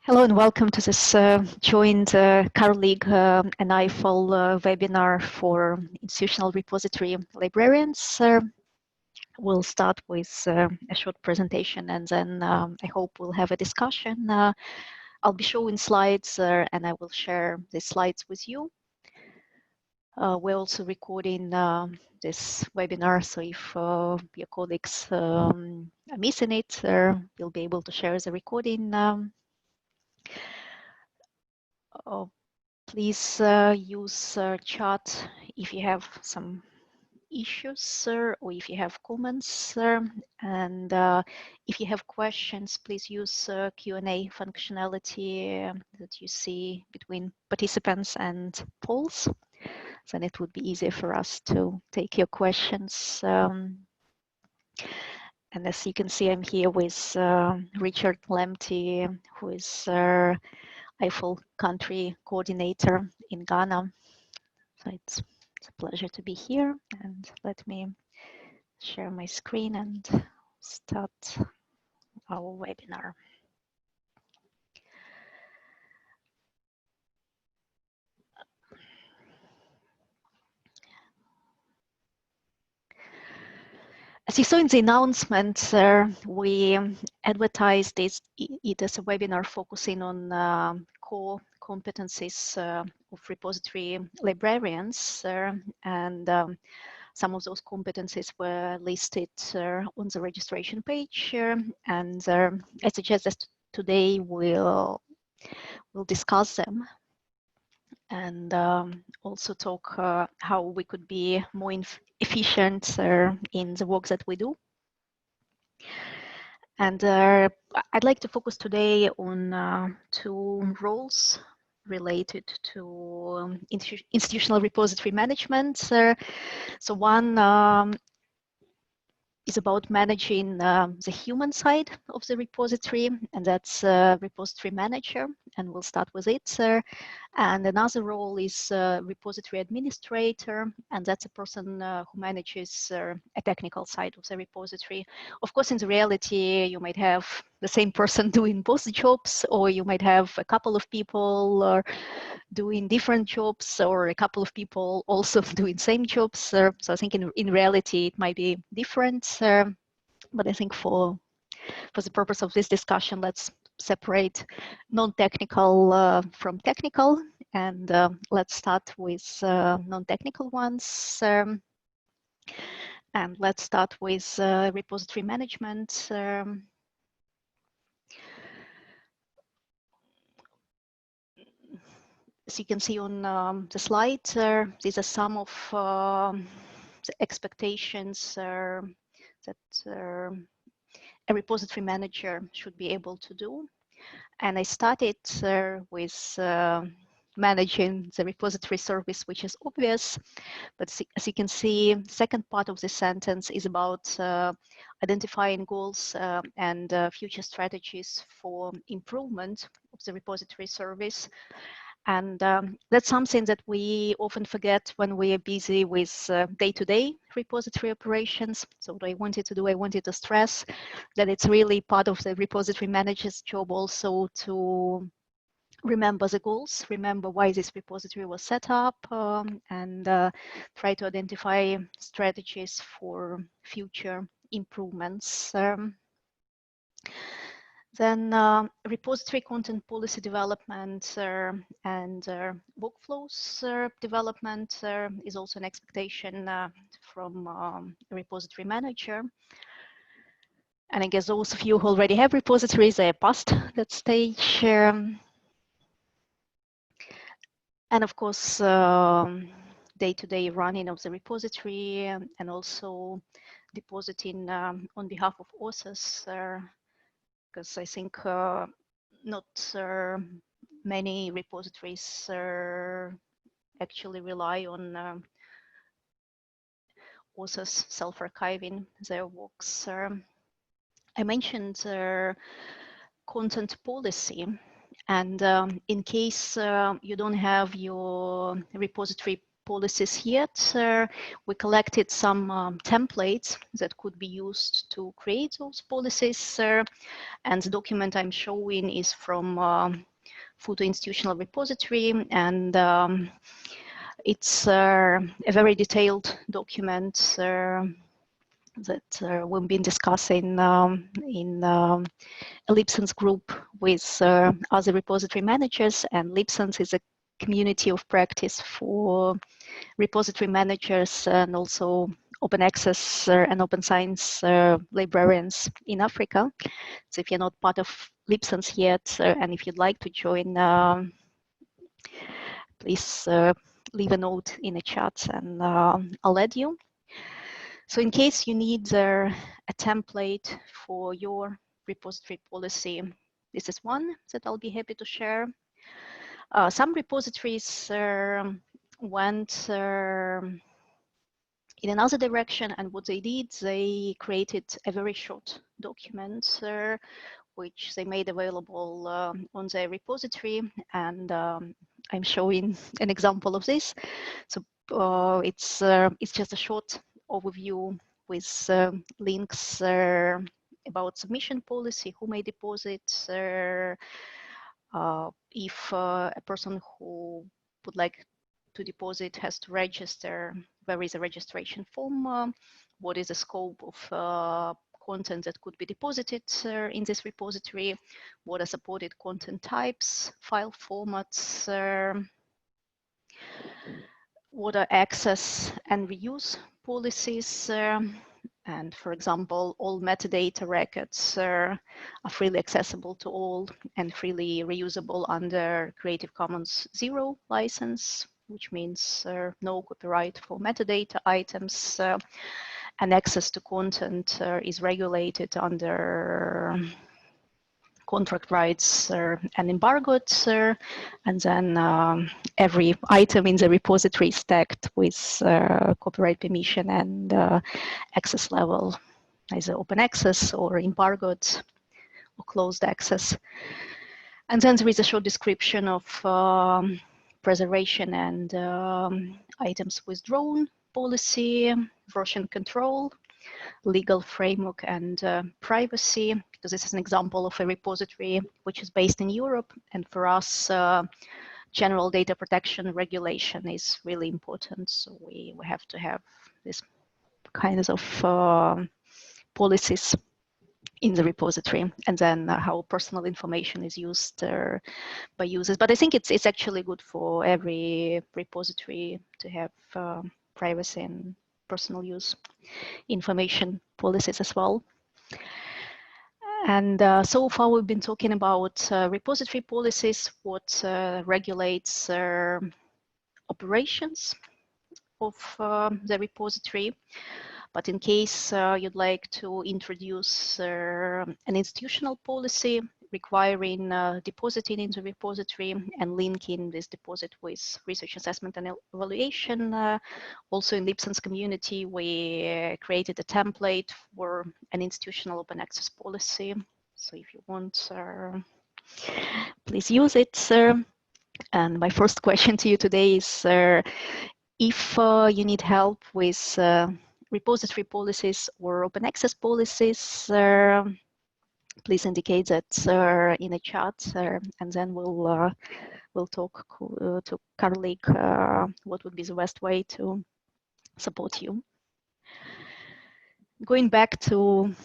Hello and welcome to this joint colleague and IFL webinar for institutional repository librarians. We'll start with a short presentation and then I hope we'll have a discussion. I'll be showing slides and I will share the slides with you. We're also recording this webinar, so if your colleagues are missing it, you'll be able to share the recording. Please use chat if you have some issues or if you have comments. And if you have questions, please use Q&A functionality that you see between participants and polls. Then it would be easier for us to take your questions. And as you can see, I'm here with Richard Lemty, who is IFL country coordinator in Ghana. So it's a pleasure to be here, and let me share my screen and start our webinar. As you saw in the announcement, we advertised it as a webinar focusing on core competencies of repository librarians, and some of those competencies were listed on the registration page, and I suggest that today we'll discuss them and also talk how we could be more efficient in the work that we do. And I'd like to focus today on two roles related to institutional repository management. So one is about managing the human side of the repository, and that's repository manager, and we'll start with it. And another role is repository administrator, and that's a person who manages a technical side of the repository. Of course, in the reality, you might have the same person doing both jobs, or you might have a couple of people doing different jobs, or a couple of people also doing same jobs. So I think in reality, it might be different. But I think for the purpose of this discussion, let's separate non-technical from technical, and let's start with non-technical ones. And let's start with repository management. As you can see on the slide, these are some of the expectations that a repository manager should be able to do. And I started with managing the repository service, which is obvious. But as you can see, the second part of the sentence is about identifying goals and future strategies for improvement of the repository service. And that's something that we often forget when we are busy with day-to-day repository operations. So what I wanted to do, I wanted to stress that it's really part of the repository manager's job also to remember the goals, remember why this repository was set up, and try to identify strategies for future improvements. Then repository content policy development and workflows development is also an expectation from a repository manager. And I guess those of you who already have repositories are past that stage. And of course, day-to-day running of the repository and also depositing on behalf of authors, because I think not many repositories actually rely on authors self-archiving their works. I mentioned content policy, and in case you don't have your repository policies yet. We collected some templates that could be used to create those policies. And the document I'm showing is from Photo Institutional Repository, and it's a very detailed document that we've been discussing in a Libsens group with other repository managers, and Libsens is a community of practice for repository managers and also open access and open science librarians in Africa. So if you're not part of Libsens yet, and if you'd like to join, please leave a note in the chat and I'll add you. So in case you need a template for your repository policy, this is one that I'll be happy to share. Some repositories went in another direction, and what they did, they created a very short document which they made available on their repository, and I'm showing an example of this. So it's just a short overview with links about submission policy, who may deposit, if a person who would like to deposit has to register, there is a registration form, what is the scope of content that could be deposited in this repository, what are supported content types, file formats, what are access and reuse policies, and for example, all metadata records are freely accessible to all and freely reusable under Creative Commons 0 license, which means no copyright for metadata items, and access to content is regulated under contract rights and embargoed, and then every item in the repository is tagged with copyright permission and access level, either open access or embargoed or closed access. And then there is a short description of preservation and items withdrawn policy, version control, legal framework, and privacy, because this is an example of a repository which is based in Europe, and for us general data protection regulation is really important, so we have to have this kinds of policies in the repository, and then how personal information is used by users. But I think it's actually good for every repository to have privacy and personal use information policies as well. And so far we've been talking about repository policies, what regulates operations of the repository. But in case you'd like to introduce an institutional policy requiring depositing in the repository and linking this deposit with research assessment and evaluation, also in Libsens community, we created a template for an institutional open access policy. So if you want, please use it. And my first question to you today is, if you need help with repository policies or open access policies, please indicate that in a chat, and then we'll talk to colleague what would be the best way to support you. Going back to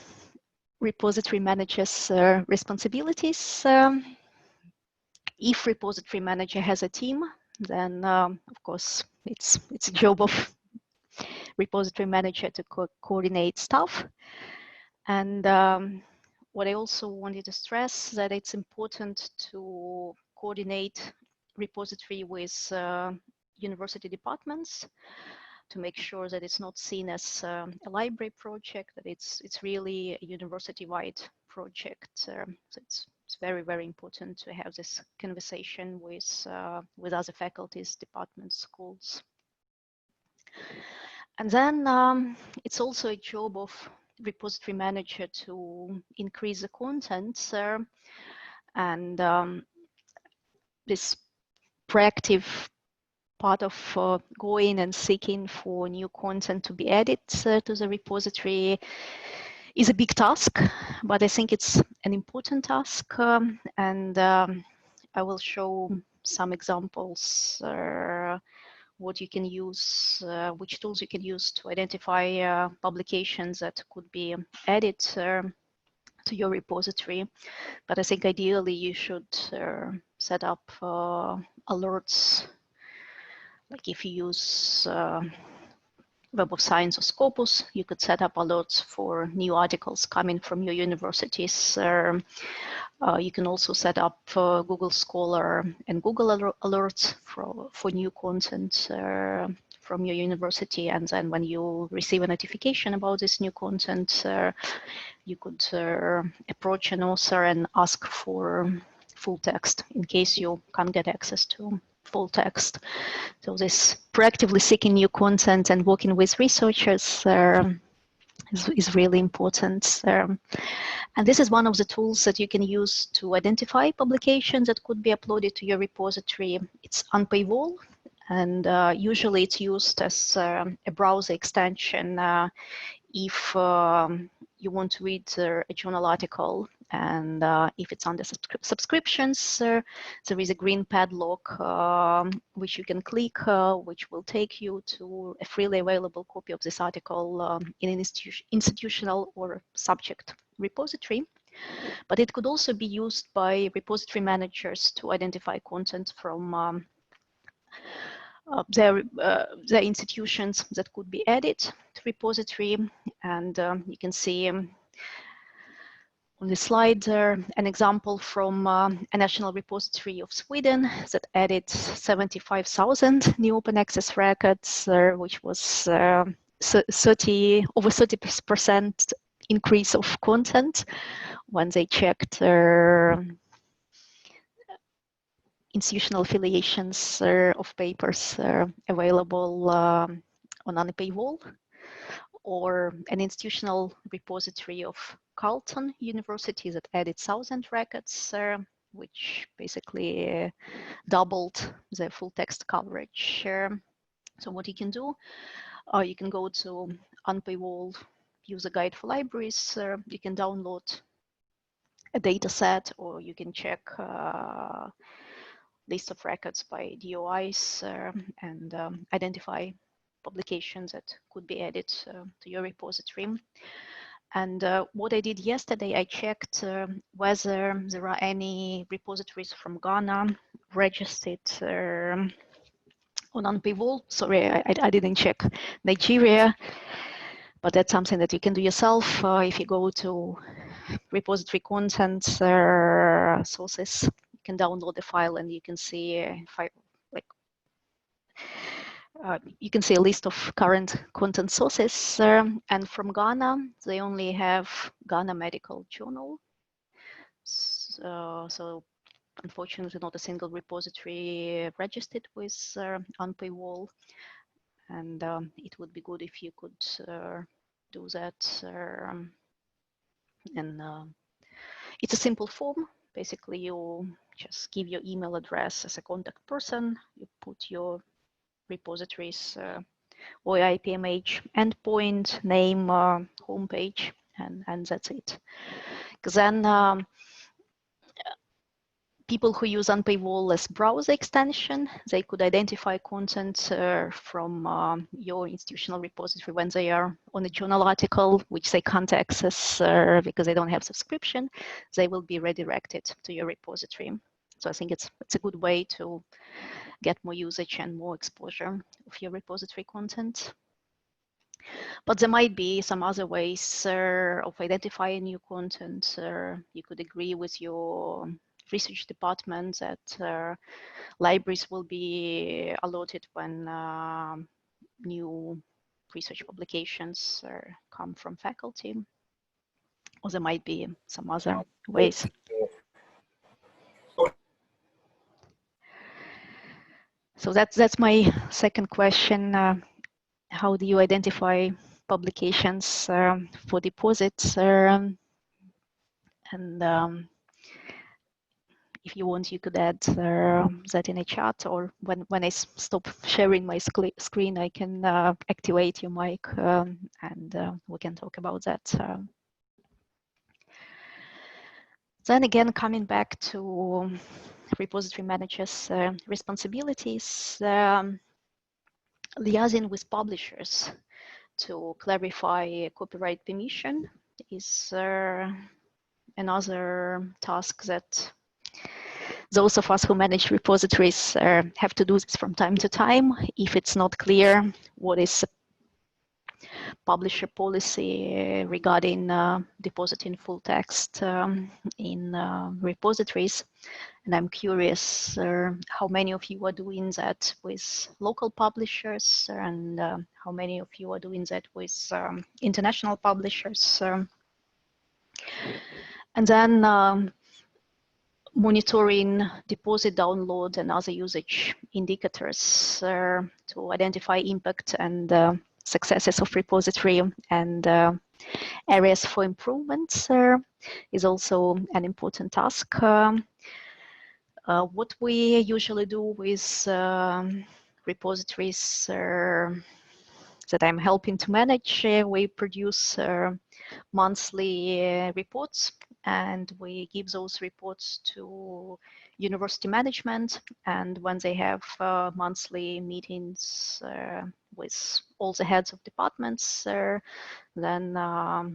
repository managers' responsibilities, if repository manager has a team, then of course it's a job of repository manager to coordinate stuff. And what I also wanted to stress that it's important to coordinate repository with university departments to make sure that it's not seen as a library project, that it's really a university-wide project. So it's very, very important to have this conversation with other faculties, departments, schools. And then it's also a job of repository manager to increase the content, and this proactive part of going and seeking for new content to be added to the repository is a big task, but I think it's an important task, and I will show some examples what you can use, which tools you can use to identify publications that could be added to your repository. But I think ideally you should set up alerts, like if you use Web of Science or Scopus, you could set up alerts for new articles coming from your universities. You can also set up Google Scholar and Google Alerts for new content from your university. And then when you receive a notification about this new content, you could approach an author and ask for full text in case you can't get access to full text. So this proactively seeking new content and working with researchers is really important. And this is one of the tools that you can use to identify publications that could be uploaded to your repository. It's Unpaywall, and usually it's used as a browser extension if you want to read a journal article, and if it's under subscriptions, there is a green padlock which you can click, which will take you to a freely available copy of this article in an institutional or subject repository. But it could also be used by repository managers to identify content from their institutions that could be added to repository. And you can see on the slide an example from a national repository of Sweden that added 75,000 new open access records, which was over 30% increase of content when they checked institutional affiliations of papers available on Unpaywall, or an institutional repository of Carleton University that added 1,000 records, which basically doubled the full text coverage. So what you can do, you can go to Unpaywall user guide for libraries, you can download a data set, or you can check list of records by DOIs and identify publications that could be added to your repository. And what I did yesterday, I checked whether there are any repositories from Ghana registered on Unpaywall. Sorry, I didn't check Nigeria, but that's something that you can do yourself. If you go to repository content sources, you can download the file and you can see you can see a list of current content sources. And from Ghana, they only have Ghana Medical Journal. So unfortunately, not a single repository registered with Unpaywall. And it would be good if you could do that. And it's a simple form. Basically, you just give your email address as a contact person. You put your repositories or IPMH endpoint, name, homepage, and that's it. Because then people who use Unpaywall as browser extension, they could identify content from your institutional repository when they are on a journal article, which they can't access because they don't have subscription. They will be redirected to your repository. So I think it's a good way to get more usage and more exposure of your repository content. But there might be some other ways of identifying new content. You could agree with your research department that libraries will be allotted when new research publications come from faculty. Or there might be some other ways. So that's my second question. How do you identify publications for deposits? And if you want, you could add that in a chat, or when I stop sharing my screen, I can activate your mic and we can talk about that. Then again, coming back to repository managers' responsibilities, liaising with publishers to clarify copyright permission is another task that those of us who manage repositories have to do this from time to time. If it's not clear what is publisher policy regarding depositing full text in repositories, and I'm curious how many of you are doing that with local publishers, and how many of you are doing that with international publishers. And then monitoring deposit download and other usage indicators to identify impact and successes of repository and areas for improvements is also an important task. What we usually do with repositories that I'm helping to manage, we produce monthly reports, and we give those reports to university management. And when they have monthly meetings with all the heads of departments, then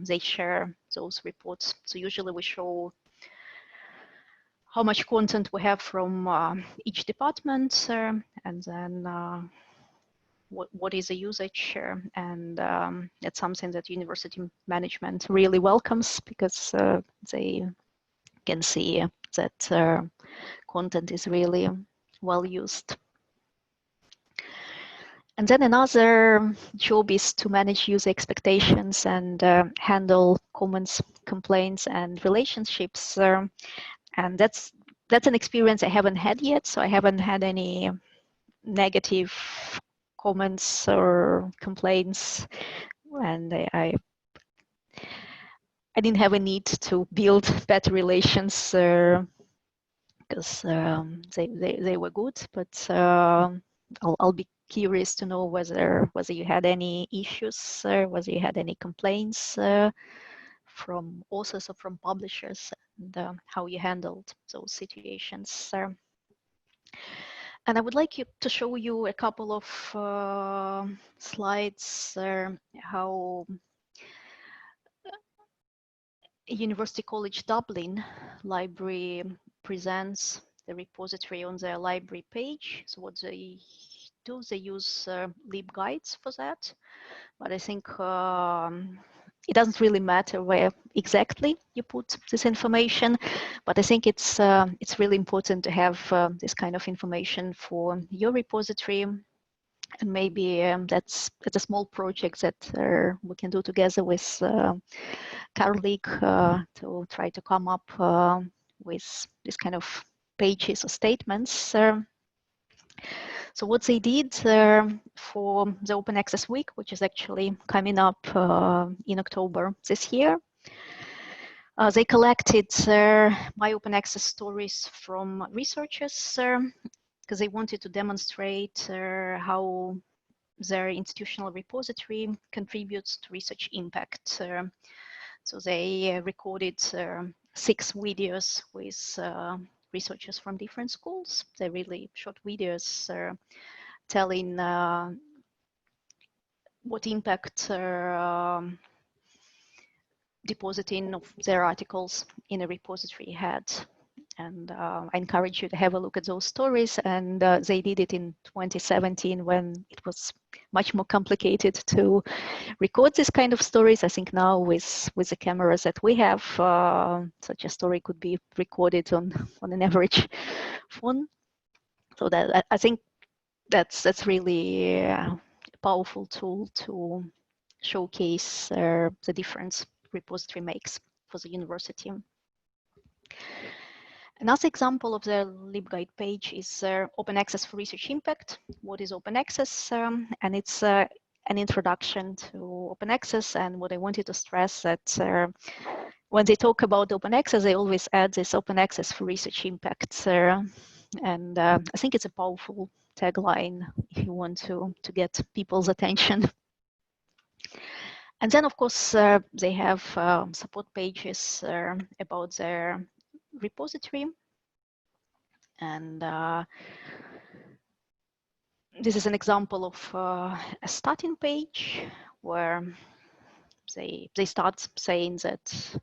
they share those reports. So usually we show how much content we have from each department, and then what is the usage, and that's something that university management really welcomes, because they can see that content is really well used. And then another job is to manage user expectations and handle comments, complaints, and relationships. And that's an experience I haven't had yet, so I haven't had any negative comments or complaints, and I didn't have a need to build better relations because they were good, but I'll be curious to know whether you had any issues, whether you had any complaints from authors or from publishers, and how you handled those situations. And I would like to show you a couple of slides how University College Dublin library presents the repository on their library page. So what they do, they use LibGuides for that. But I think it doesn't really matter where exactly you put this information. But I think it's really important to have this kind of information for your repository. And maybe that's a small project that we can do together with colleague to try to come up with this kind of pages or statements. So what they did for the Open Access Week, which is actually coming up in October this year, they collected my open access stories from researchers because they wanted to demonstrate how their institutional repository contributes to research impact. So they recorded 6 videos with researchers from different schools. They're really short videos telling what impact depositing of their articles in a repository had. And I encourage you to have a look at those stories. And they did it in 2017 when it was much more complicated to record this kind of stories. I think now with the cameras that we have, such a story could be recorded on an average phone. So that I think that's really a powerful tool to showcase the difference repository makes for the university. Another example of the LibGuide page is Open Access for Research Impact. What is Open Access? And it's an introduction to Open Access. And what I wanted to stress that when they talk about open access, they always add this open access for research impacts. And I think it's a powerful tagline if you want to get people's attention. And then, of course, they have support pages about their repository. And this is an example of a starting page where they start saying that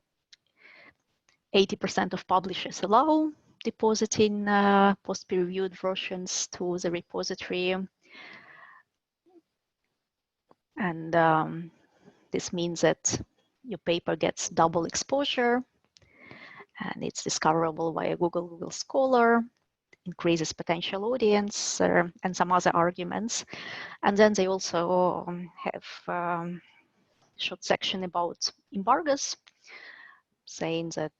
80% of publishers allow depositing post-peer-reviewed versions to the repository. And this means that your paper gets double exposure and it's discoverable via Google Scholar, increases potential audience, and some other arguments. And then they also have a short section about embargoes, saying that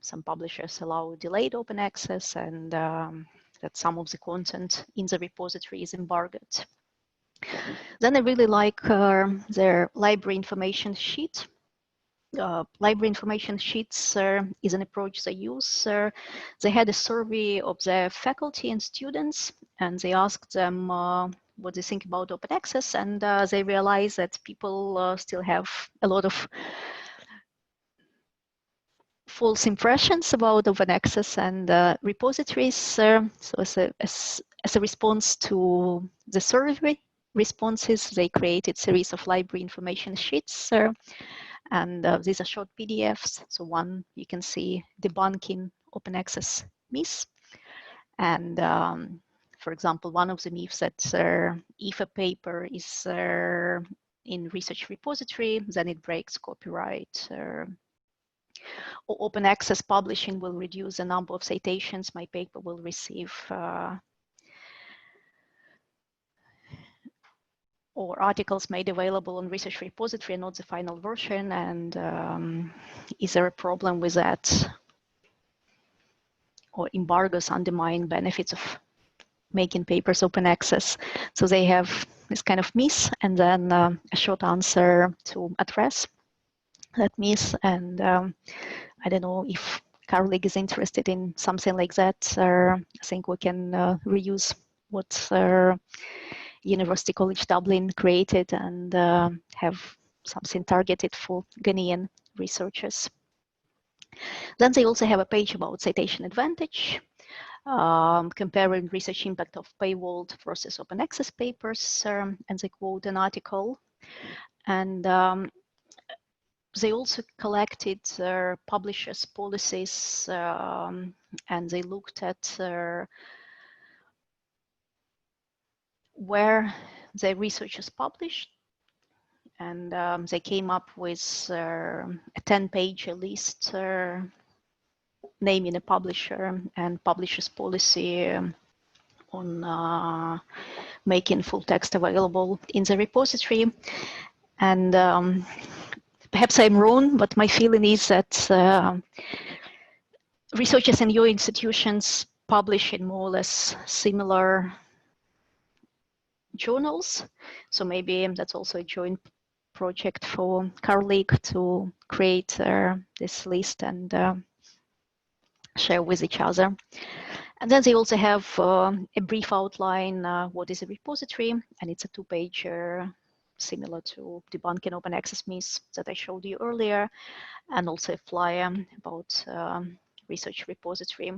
some publishers allow delayed open access and that some of the content in the repository is embargoed. Then I really like their library information sheet. Library information sheets is an approach they use. They had a survey of their faculty and students, and they asked them what they think about open access, and they realized that people still have a lot of false impressions about open access and repositories. So as a response to the survey responses, they created a series of library information sheets. And these are short PDFs. So one, you can see debunking open access myths. And for example, one of the myths that if a paper is in research repository, then it breaks copyright. Or open access publishing will reduce the number of citations my paper will receive. Or articles made available on research repository, not the final version, and is there a problem with that? Or embargoes undermine benefits of making papers open access. So they have this kind of myth, and then a short answer to address that myth. And I don't know if colleague is interested in something like that. I think we can reuse what University College Dublin created and have something targeted for Ghanaian researchers. Then they also have a page about citation advantage, comparing research impact of paywalled versus open access papers, and they quote an article. And they also collected publishers' policies, and they looked at where the researchers published, and they came up with a 10-page list naming a publisher and publisher's policy on making full text available in the repository. And perhaps I'm wrong, but my feeling is that researchers in your institutions publish in more or less similar journals. So maybe that's also a joint project for colleague to create this list and share with each other. And then they also have a brief outline, what is a repository, and it's a 2-page similar to debunking open access myths that I showed you earlier, and also a flyer about research repository.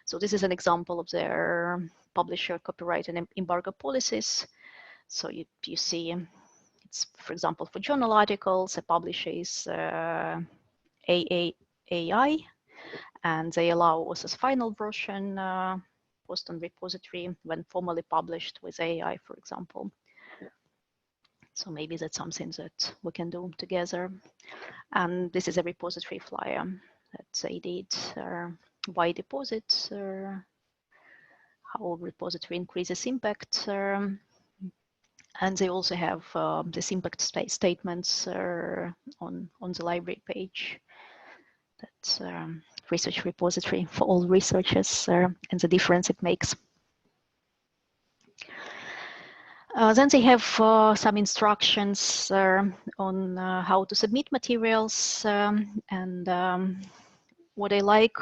So this is an example of their publisher copyright and embargo policies. So you see, it's, for example, for journal articles, a publisher is AAAI, and they allow author's final version post on repository when formally published with AI, for example. So maybe that's something that we can do together. And this is a repository flyer that they did. Why deposit? How repository increases impact. And they also have this impact statements on the library page. That's research repository for all researchers and the difference it makes. Then they have some instructions on how to submit materials, and what I like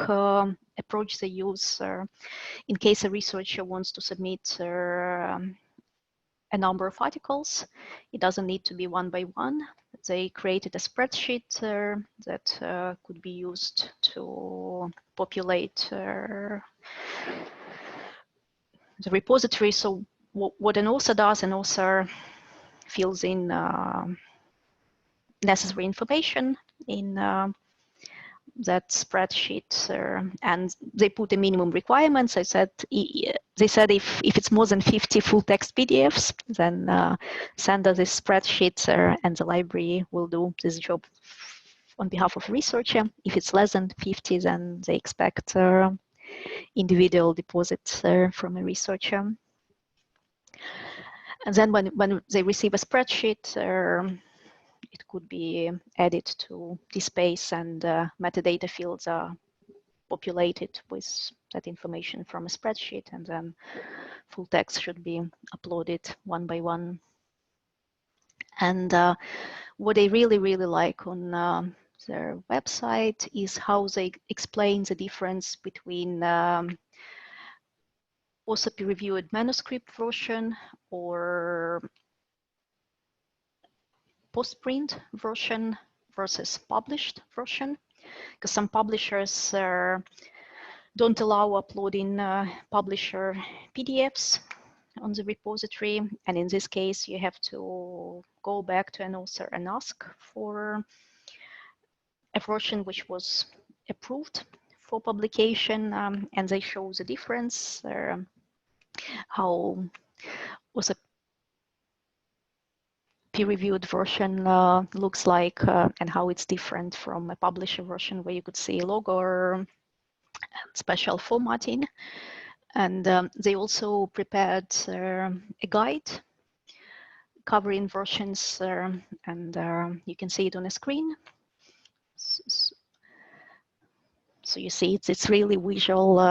approach they use in case a researcher wants to submit a number of articles. It doesn't need to be one by one. They created a spreadsheet that could be used to populate the repository. So what an author does, an author fills in necessary information in that spreadsheet, and they put the minimum requirements. They said if it's more than 50 full text PDFs, then send us this spreadsheet, and the library will do this job on behalf of a researcher. If it's less than 50, then they expect individual deposits from a researcher. And then when they receive a spreadsheet, it could be added to the space, and metadata fields are populated with that information from a spreadsheet, and then full text should be uploaded one by one. And what I really, really like on their website is how they explain the difference between also peer-reviewed manuscript version or post-print version versus published version, because some publishers don't allow uploading publisher PDFs on the repository, and in this case you have to go back to an author and ask for a version which was approved for publication, and they show the difference, how was a peer-reviewed version looks like, and how it's different from a publisher version where you could see a logo or special formatting. And they also prepared a guide covering versions, and you can see it on a screen. So you see it's really visual,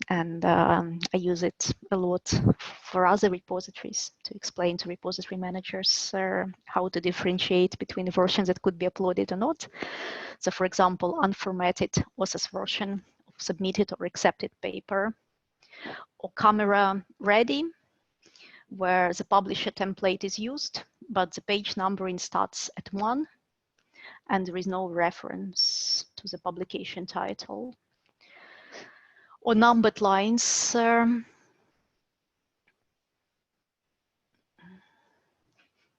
and I use it a lot for other repositories to explain to repository managers how to differentiate between versions that could be uploaded or not. So for example, unformatted author's version of submitted or accepted paper, or camera ready, where the publisher template is used, but the page numbering starts at 1, and there is no reference to the publication title. Or numbered lines,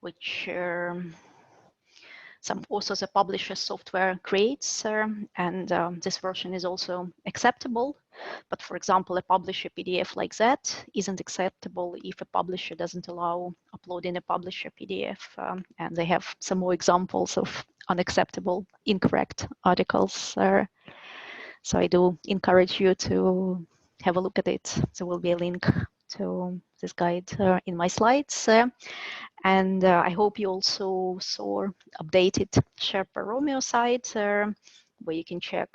which some authors a publisher software creates, and this version is also acceptable. But for example, a publisher PDF like that isn't acceptable if a publisher doesn't allow uploading a publisher PDF. And they have some more examples of unacceptable, incorrect articles. So I do encourage you to have a look at it. There will be a link to this guide in my slides. And I hope you also saw updated Sherpa Romeo site, where you can check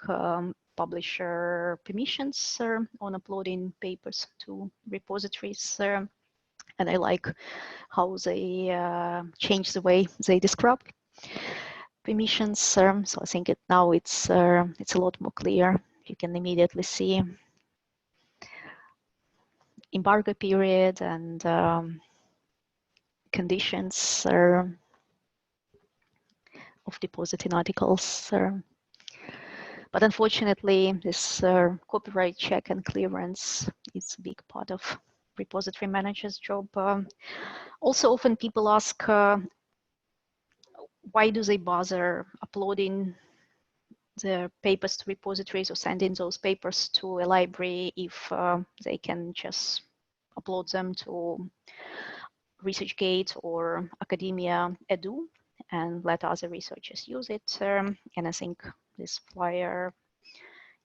publisher permissions on uploading papers to repositories. And I like how they change the way they describe permissions. So I think now it's a lot more clear. You can immediately see embargo period and conditions of depositing articles. But unfortunately, this copyright check and clearance is a big part of repository manager's job. Also, often people ask, why do they bother uploading their papers to repositories or sending those papers to a library if they can just upload them to ResearchGate or Academia Edu and let other researchers use it. And I think this flyer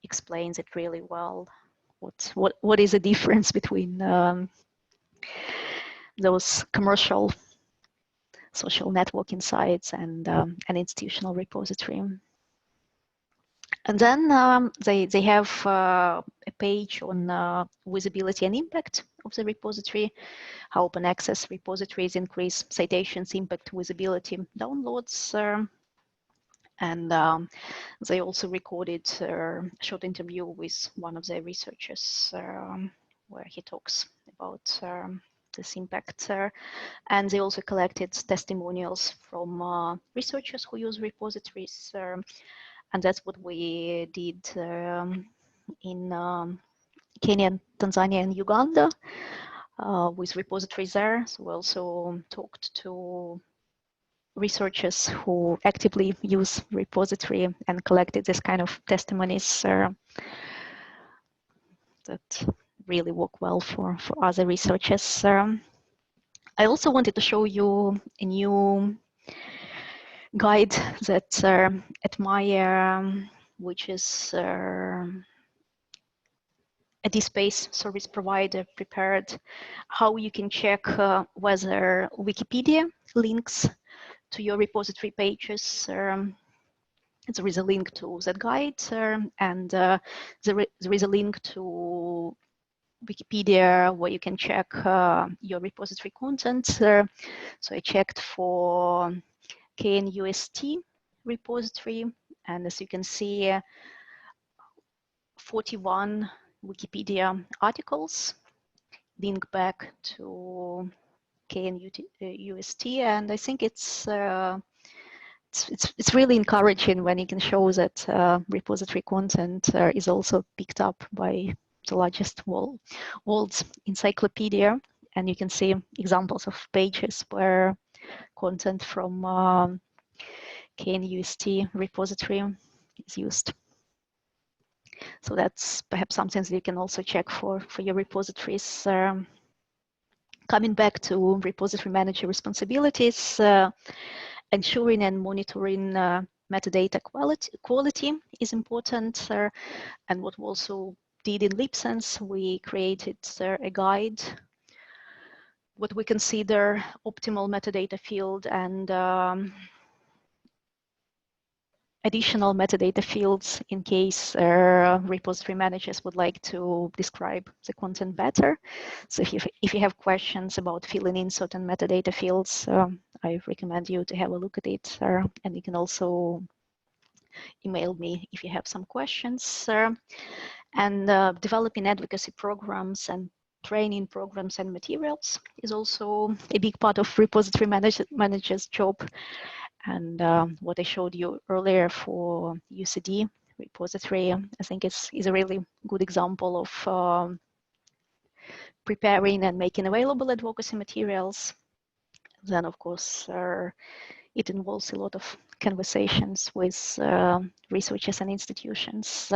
explains it really well. What is the difference between those commercial social networking sites and an institutional repository? And then they have a page on visibility and impact of the repository, how open access repositories increase citations, impact, visibility, downloads. And they also recorded a short interview with one of their researchers where he talks about this impact. And they also collected testimonials from researchers who use repositories. And that's what we did in Kenya, Tanzania, and Uganda with repositories there. So we also talked to researchers who actively use repository and collected this kind of testimonies that really work well for other researchers. I also wanted to show you a new guide that admire, which is a DSpace service provider prepared, how you can check whether Wikipedia links to your repository pages. There is a link to that guide, and there is a link to Wikipedia where you can check your repository content. So I checked for KNUST repository, and as you can see, 41 Wikipedia articles link back to KNUST, and I think it's really encouraging when you can show that repository content is also picked up by the largest world's encyclopedia, and you can see examples of pages where content from KNUST repository is used. So that's perhaps something that you can also check for your repositories. Coming back to repository manager responsibilities, ensuring and monitoring metadata quality is important. And what we also did in LibSense, we created a guide, what we consider optimal metadata field and additional metadata fields in case repository managers would like to describe the content better. So if you have questions about filling in certain metadata fields, I recommend you to have a look at it. And you can also email me if you have some questions. And developing advocacy programs and training programs and materials is also a big part of repository manager's job. And what I showed you earlier for UCD repository, I think is a really good example of preparing and making available advocacy materials. Then, of course, it involves a lot of conversations with researchers and institutions.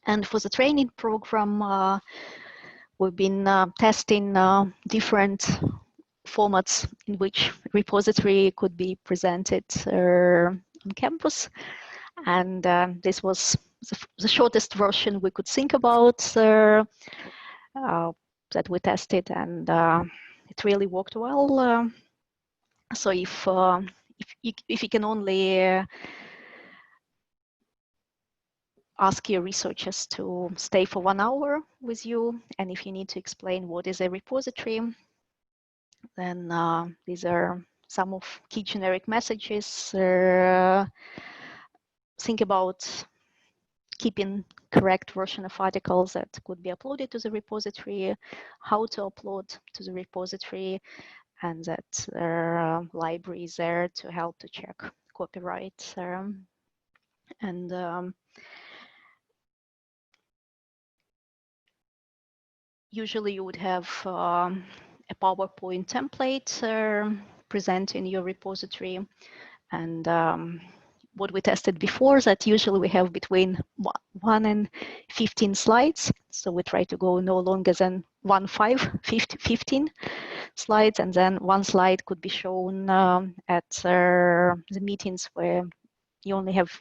And for the training program, we've been testing different formats in which repository could be presented on campus. And this was the shortest version we could think about that we tested, and it really worked well. So if you can only ask your researchers to stay for 1 hour with you, and if you need to explain what is a repository, then these are some of key generic messages. Think about keeping correct version of articles that could be uploaded to the repository, how to upload to the repository, and that library is there to help to check copyright. And usually you would have a PowerPoint template presenting your repository. And what we tested before is that usually we have between 1 and 15 slides. So we try to go no longer than 15 slides. And then one slide could be shown at the meetings where you only have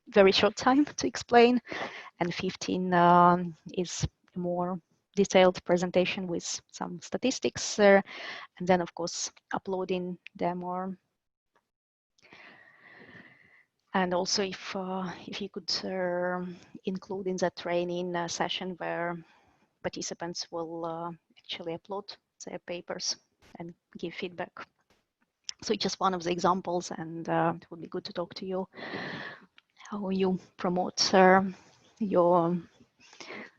very short time to explain. And 15 is a more detailed presentation with some statistics. And then, of course, uploading them or And also if you could include in that training a session where participants will actually upload their papers and give feedback. So it's just one of the examples, and it would be good to talk to you how you promote your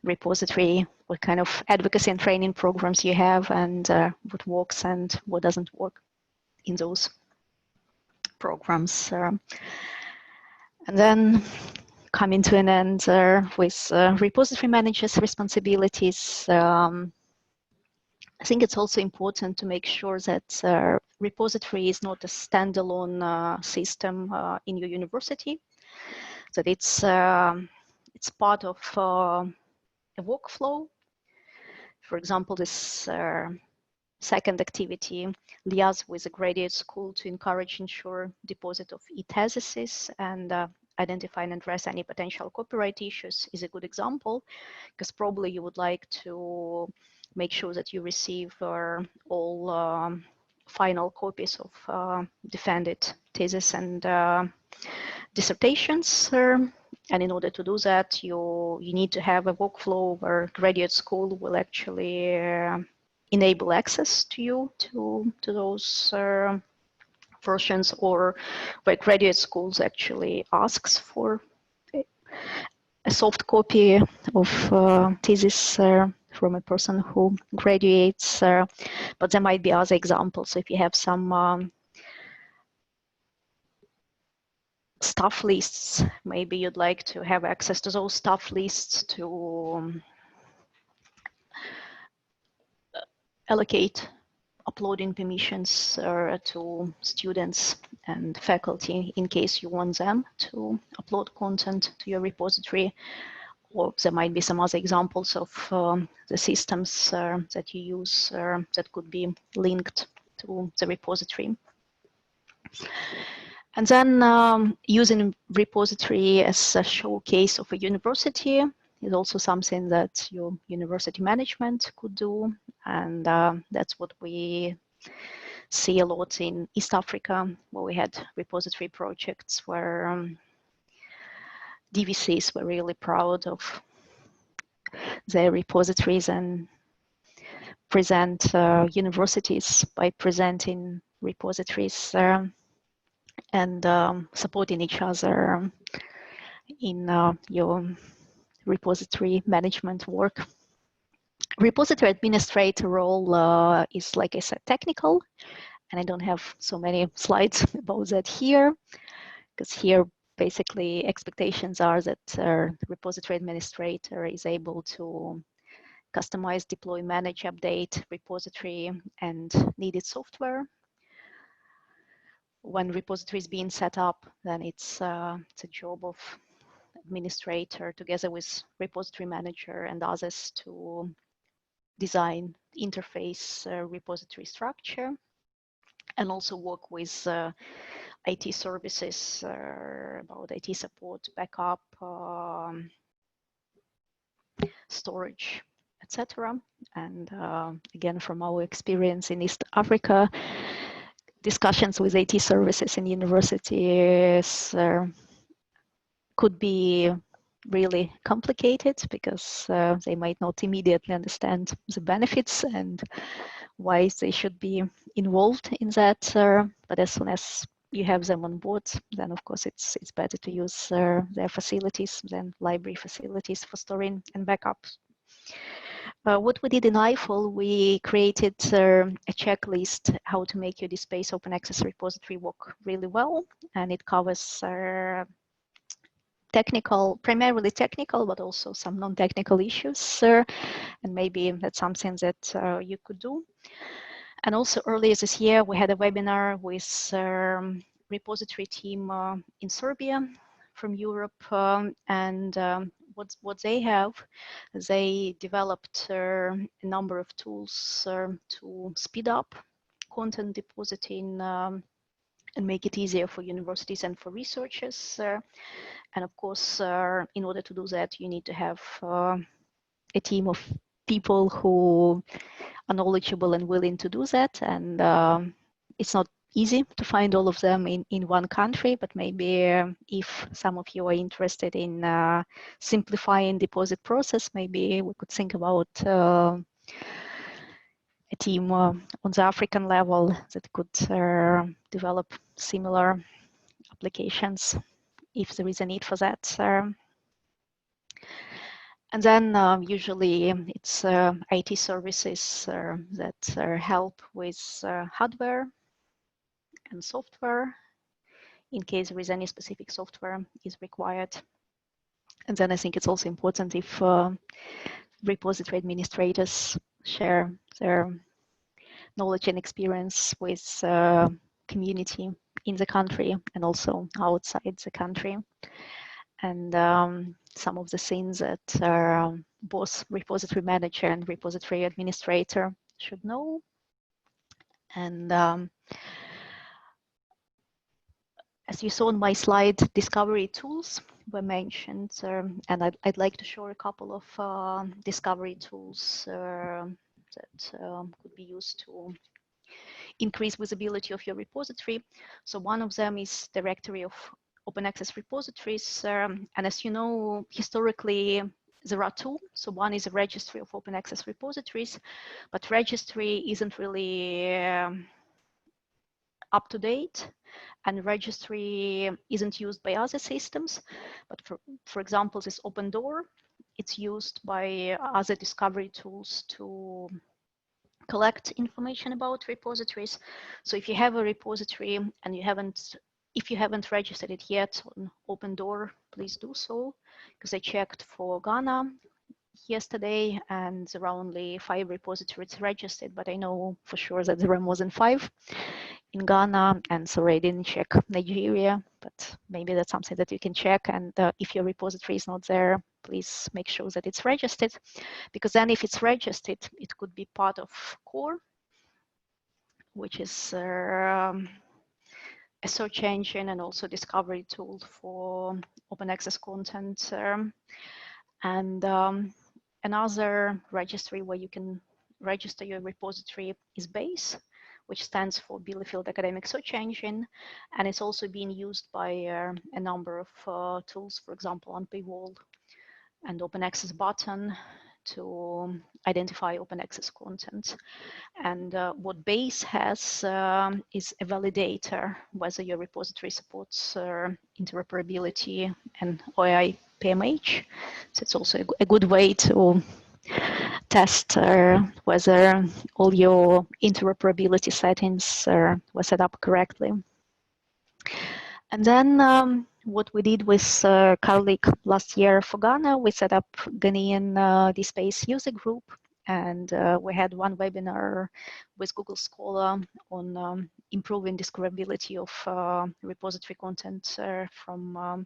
repository, what kind of advocacy and training programs you have, and what works and what doesn't work in those programs. And then coming to an end with repository managers' responsibilities. I think it's also important to make sure that repository is not a standalone system in your university, that it's part of a workflow. For example, this second activity, Liaise with a graduate school to encourage ensure deposit of e-theses and identify and address any potential copyright issues is a good example, because probably you would like to make sure that you receive all final copies of defended theses and dissertations. And in order to do that, you need to have a workflow where graduate school will actually enable access to you to those versions, or where graduate schools actually asks for a soft copy of thesis from a person who graduates. But there might be other examples. So if you have some staff lists, maybe you'd like to have access to those staff lists to allocate uploading permissions to students and faculty in case you want them to upload content to your repository. Or there might be some other examples of the systems that you use that could be linked to the repository. And then using repository as a showcase of a university is also something that your university management could do. And that's what we see a lot in East Africa, where we had repository projects where DVCs were really proud of their repositories and present universities by presenting repositories and supporting each other in your repository management work. Repository administrator role is, like I said, technical, and I don't have so many slides about that here, because here basically expectations are that the repository administrator is able to customize, deploy, manage, update repository and needed software. When repository is being set up, then it's a job of administrator together with repository manager and others to design interface repository structure, and also work with IT services about IT support, backup, storage, etc. And again, from our experience in East Africa, discussions with IT services in universities could be really complicated, because they might not immediately understand the benefits and why they should be involved in that. But as soon as you have them on board, then of course it's better to use their facilities than library facilities for storing and backups. What we did in IFL, we created a checklist how to make your DSpace open access repository work really well, and it covers technical, primarily technical, but also some non-technical issues, and maybe that's something that you could do. And also earlier this year, we had a webinar with repository team in Serbia from Europe, and what they have, they developed a number of tools to speed up content depositing and make it easier for universities and for researchers. And of course, in order to do that, you need to have a team of people who are knowledgeable and willing to do that. And it's not easy to find all of them in one country, but maybe if some of you are interested in simplifying deposit process, maybe we could think about a team on the African level that could develop similar applications if there is a need for that. And then usually it's IT services that help with hardware and software in case there is any specific software is required. And then I think it's also important if repository administrators share their knowledge and experience with community in the country and also outside the country. And some of the things that both repository manager and repository administrator should know. And as you saw on my slide, discovery tools were mentioned, and I'd like to show a couple of discovery tools that could be used to increase visibility of your repository. So one of them is directory of open access repositories. And as you know, historically, there are two. So one is a registry of open access repositories, but registry isn't really up to date, and registry isn't used by other systems. But for example, this open door, it's used by other discovery tools to collect information about repositories. So if you have a repository and if you haven't registered it yet on Open Door, please do so, because I checked for Ghana yesterday and there are only 5 repositories registered, but I know for sure that there are more than 5 in Ghana, and so I didn't check Nigeria, but maybe that's something that you can check. And if your repository is not there, please make sure that it's registered, because then if it's registered, it could be part of core, which is a search engine and also discovery tool for open access content. And another registry where you can register your repository is BASE, which stands for Bielefeld Academic Search Engine. And it's also being used by a number of tools, for example, on Paywall and Open Access Button to identify open access content. And what BASE has is a validator, whether your repository supports interoperability and OAI PMH. So it's also a good way to test whether all your interoperability settings were set up correctly. And then what we did with a colleague last year for Ghana, we set up Ghanaian DSpace user group, and we had one webinar with Google Scholar on improving discoverability of repository content from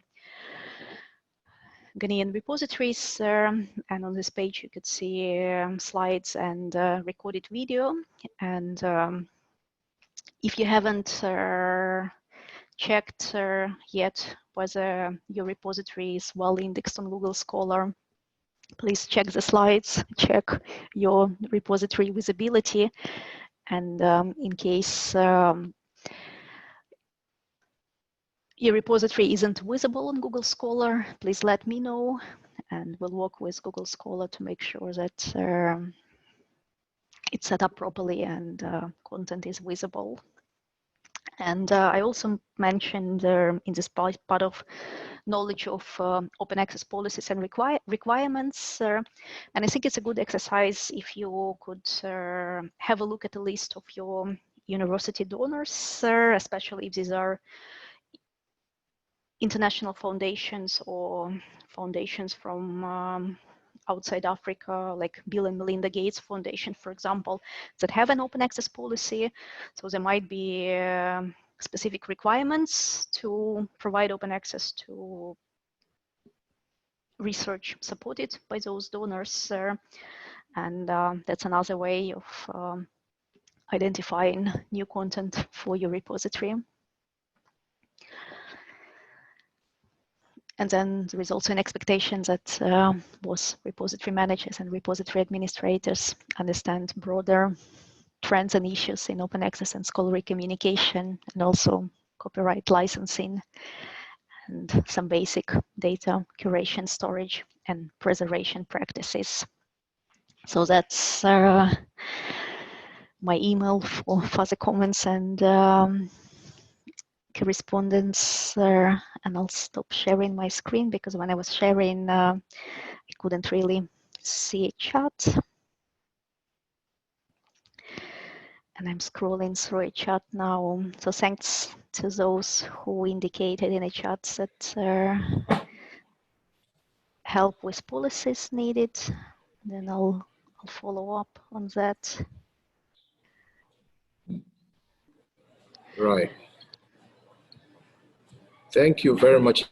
Ghanaian repositories. And on this page, you could see slides and recorded video. And if you haven't checked yet whether your repository is well indexed on Google Scholar, please check the slides, check your repository visibility, and in case your repository isn't visible on Google Scholar, please let me know, and we'll work with Google Scholar to make sure that it's set up properly and content is visible. And I also mentioned in this part of knowledge of open access policies and requirements. And I think it's a good exercise if you could have a look at the list of your university donors, especially if these are international foundations or foundations from outside Africa, like Bill and Melinda Gates Foundation, for example, that have an open access policy. So there might be specific requirements to provide open access to research supported by those donors. And that's another way of identifying new content for your repository. And then there is also an expectation that both repository managers and repository administrators understand broader trends and issues in open access and scholarly communication, and also copyright licensing, and some basic data curation, storage, and preservation practices. So that's my email for further comments and correspondence, and I'll stop sharing my screen because when I was sharing, I couldn't really see a chat. And I'm scrolling through a chat now. So thanks to those who indicated in the chat that help with policies needed. Then I'll follow up on that. Right. Thank you very much.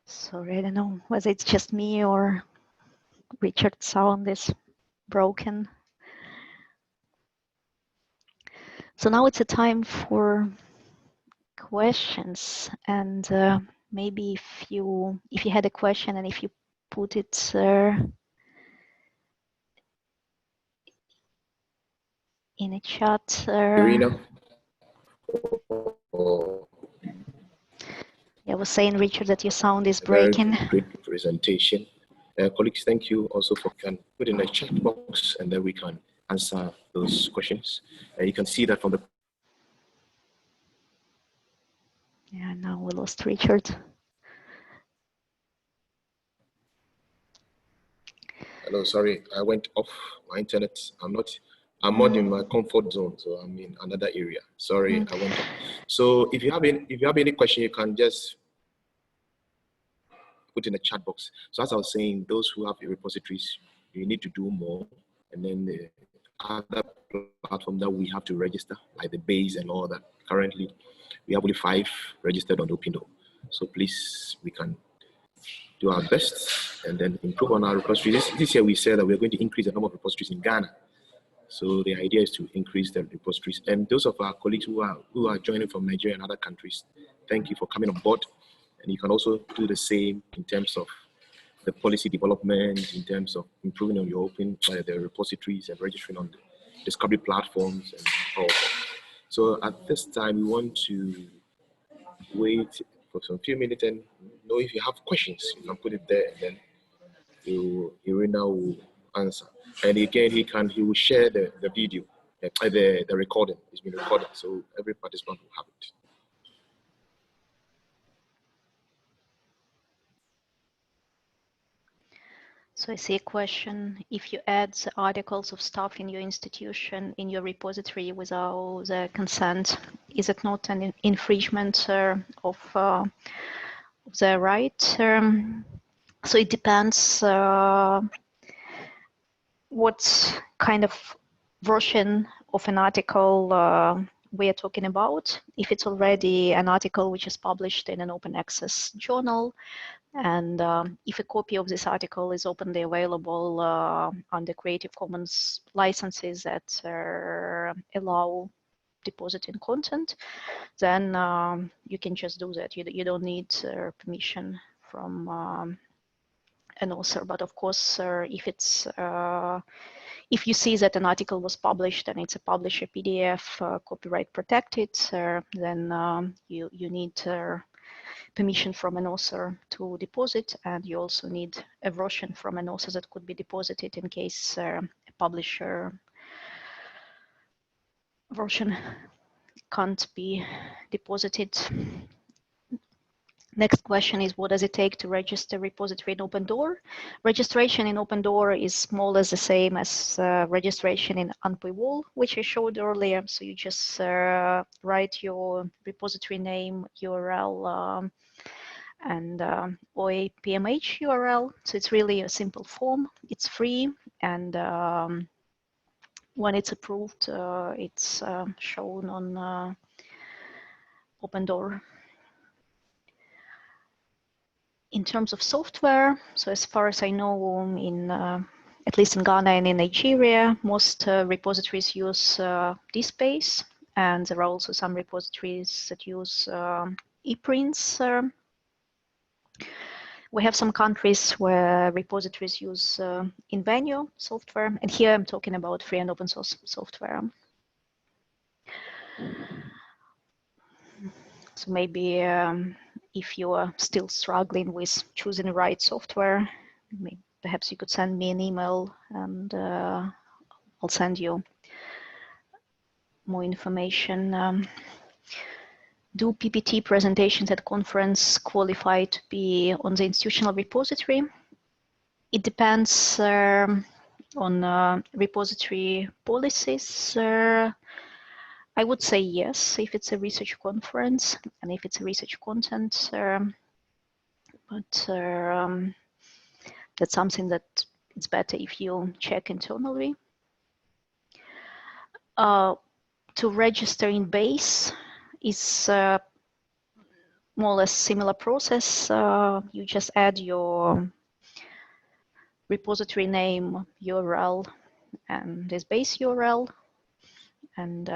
Sorry, I don't know whether it's just me or Richard's sound is broken. So now it's a time for questions, and maybe if you had a question and if you put it in a chat. Irina. I was saying, Richard, that your sound is Very breaking. great presentation. Colleagues, thank you also for can put in the chat box and then we can answer those questions. You can see that from the. Yeah, now we lost Richard. Hello, sorry, I went off my internet. I'm not in my comfort zone, so I'm in another area. Sorry, I went off. So if you have any question, you can just put in the chat box. So as I was saying, those who have repositories, you need to do more. And then the other platform that we have to register, like the base and all that. Currently, we have only 5 registered on OpenDoor. So please, we can do our best and then improve on our repositories. This year we said that we're going to increase the number of repositories in Ghana. So the idea is to increase the repositories. And those of our colleagues who are joining from Nigeria and other countries, thank you for coming on board. And you can also do the same in terms of the policy development, in terms of improving on your the repositories and registering on the discovery platforms and all that. So at this time, we want to wait for some few minutes and know if you have questions, you can put it there and then Irina will answer. And again, he will share the video, the recording. It's been recorded, so every participant will have it. So I see a question: if you add the articles of staff in your institution in your repository without the consent, is it not an infringement of the right? So it depends what kind of version of an article we are talking about. If it's already an article which is published in an open access journal, and if a copy of this article is openly available under Creative Commons licenses that allow depositing content, then you can just do that. You don't need permission from an author. But of course, if you see that an article was published and it's a publisher PDF, copyright protected, then you need permission from an author to deposit, and you also need a version from an author that could be deposited in case a publisher version can't be deposited. Next question is, what does it take to register repository in OpenDoor? Registration in OpenDoor is more or less the same as registration in Untitled, which I showed earlier. So you just write your repository name, URL, and or a PMH URL. So it's really a simple form. It's free, and when it's approved, it's shown on OpenDoor. In terms of software, so as far as I know, in at least in Ghana and in Nigeria, most repositories use DSpace, and there are also some repositories that use ePrints. We have some countries where repositories use embargo software, and here I'm talking about free and open source software. So maybe if you are still struggling with choosing the right software, perhaps you could send me an email and I'll send you more information. Do PPT presentations at conference qualify to be on the institutional repository? It depends on repository policies. I would say yes, if it's a research conference and if it's a research content, but that's something that it's better if you check internally. To register in base is more or less similar process. You just add your repository name, URL, and this base URL, and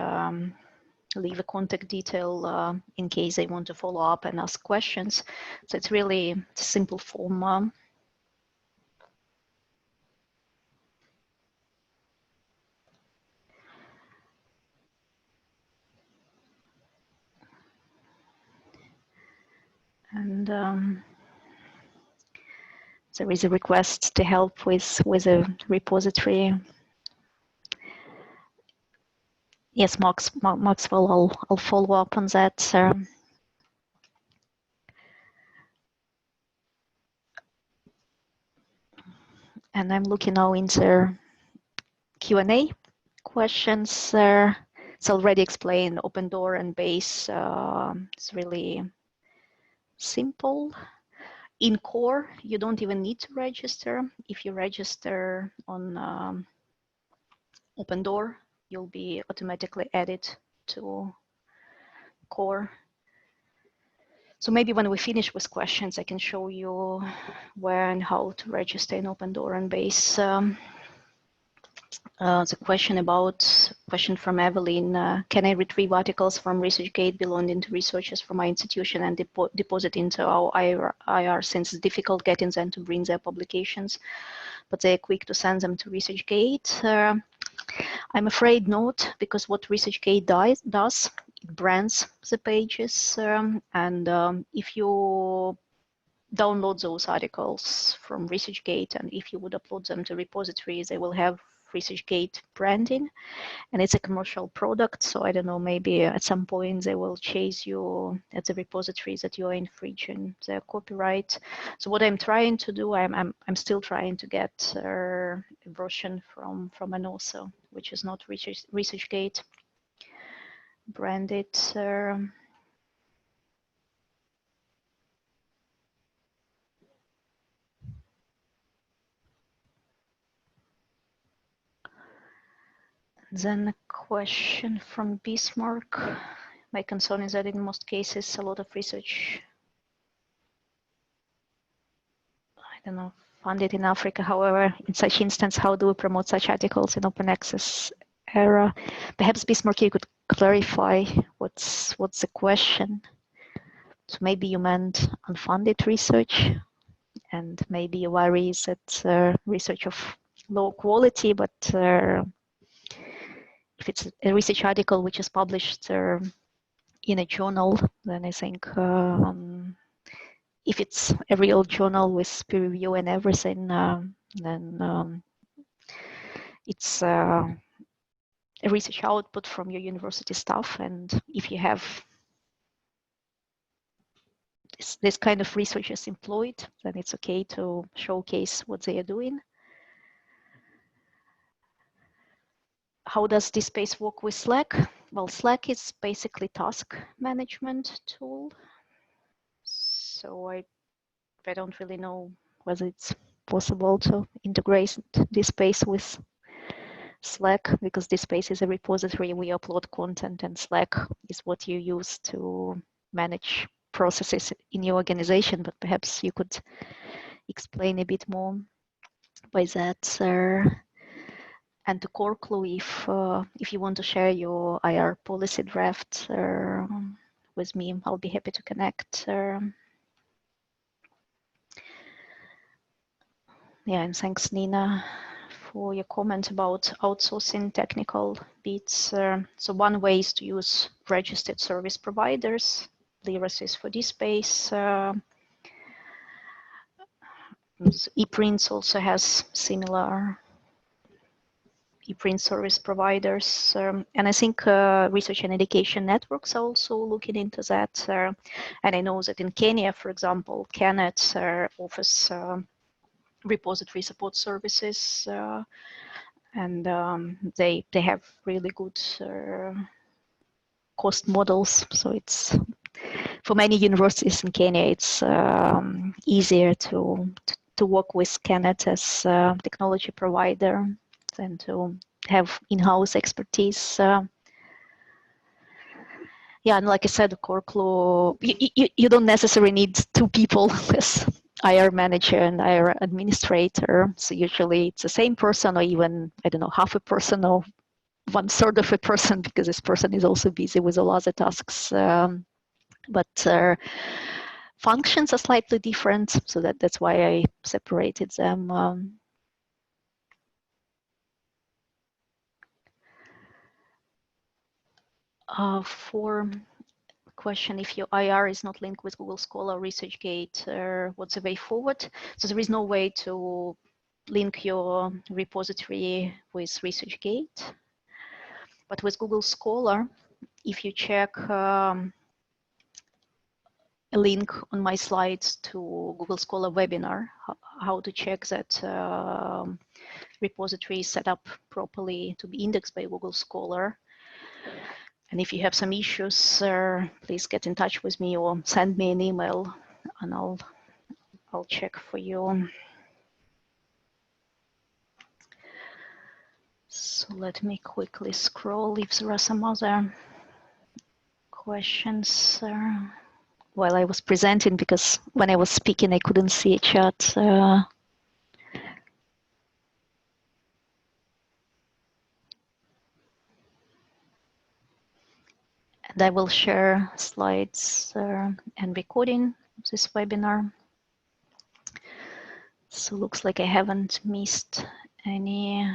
leave a contact detail in case they want to follow up and ask questions. So it's really a simple form. And there is a request to help with a repository. Yes, Maxwell, I'll follow up on that. And I'm looking now into Q&A questions. It's already explained, open door and base. It's really simple. In core, you don't even need to register. If you register on open door, you'll be automatically added to core. So maybe when we finish with questions, I can show you where and how to register in open door and base. The question from Evelyn, can I retrieve articles from ResearchGate belonging to researchers from my institution and deposit into our IR since it's difficult getting them to bring their publications, but they're quick to send them to ResearchGate? I'm afraid not, because what ResearchGate does, it brands the pages, and if you download those articles from ResearchGate and if you would upload them to repositories, they will have ResearchGate branding, and it's a commercial product. So I don't know, maybe at some point they will chase you at the repositories that you are infringing their copyright. So what I'm trying to do, I'm still trying to get a version from an author which is not ResearchGate branded. Then a question from Bismarck. My concern is that in most cases, a lot of research, I don't know, funded in Africa. However, in such instance, how do we promote such articles in open access era? Perhaps Bismarck, you could clarify what's the question. So maybe you meant unfunded research, and maybe you worry that research of low quality, but if it's a research article which is published in a journal, then I think if it's a real journal with peer review and everything, then it's a research output from your university staff. And if you have this kind of researchers employed, then it's okay to showcase what they are doing. How does this space work with Slack? Well, Slack is basically task management tool. So I don't really know whether it's possible to integrate this space with Slack, because this space is a repository. We upload content, and Slack is what you use to manage processes in your organization. But perhaps you could explain a bit more by that. And to Corklu, if you want to share your IR policy draft with me, I'll be happy to connect. Yeah, and thanks, Nina, for your comment about outsourcing technical bits. So one way is to use registered service providers. Liaise is for this space. ePrints also has similar ePrint service providers. And I think research and education networks are also looking into that. And I know that in Kenya, for example, CANET offers repository support services, and they have really good cost models. So it's for many universities in Kenya, it's easier to work with CANET as a technology provider than to have in-house expertise. Yeah, and like I said, CoreClaw, you don't necessarily need two people as IR manager and IR administrator. So usually it's the same person, or even, I don't know, half a person or one third of a person, because this person is also busy with all other tasks. But functions are slightly different, so that's why I separated them. For question, if your IR is not linked with Google Scholar or ResearchGate, what's the way forward? So there is no way to link your repository with ResearchGate. But with Google Scholar, if you check a link on my slides to Google Scholar webinar, how to check that repository is set up properly to be indexed by Google Scholar. And if you have some issues, please get in touch with me or send me an email, and I'll check for you. So let me quickly scroll if there are some other questions while I was presenting, because when I was speaking, I couldn't see a chat. And I will share slides and recording of this webinar. So looks like I haven't missed any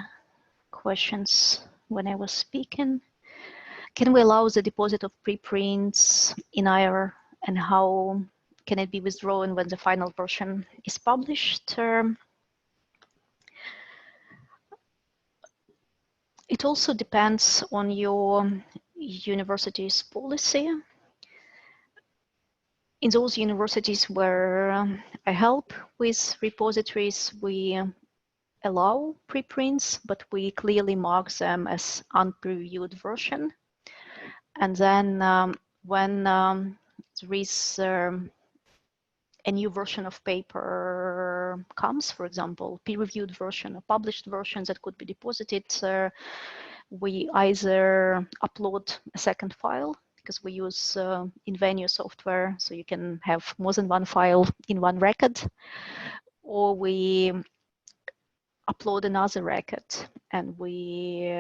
questions when I was speaking. Can we allow the deposit of preprints in IR, and how can it be withdrawn when the final version is published? It also depends on your university's policy. In those universities where I help with repositories, we allow preprints, but we clearly mark them as unpreviewed version. And then when there is a new version of paper comes, for example, peer-reviewed version, a published version that could be deposited, we either upload a second file, because we use in-venue software, so you can have more than one file in one record, or we upload another record and we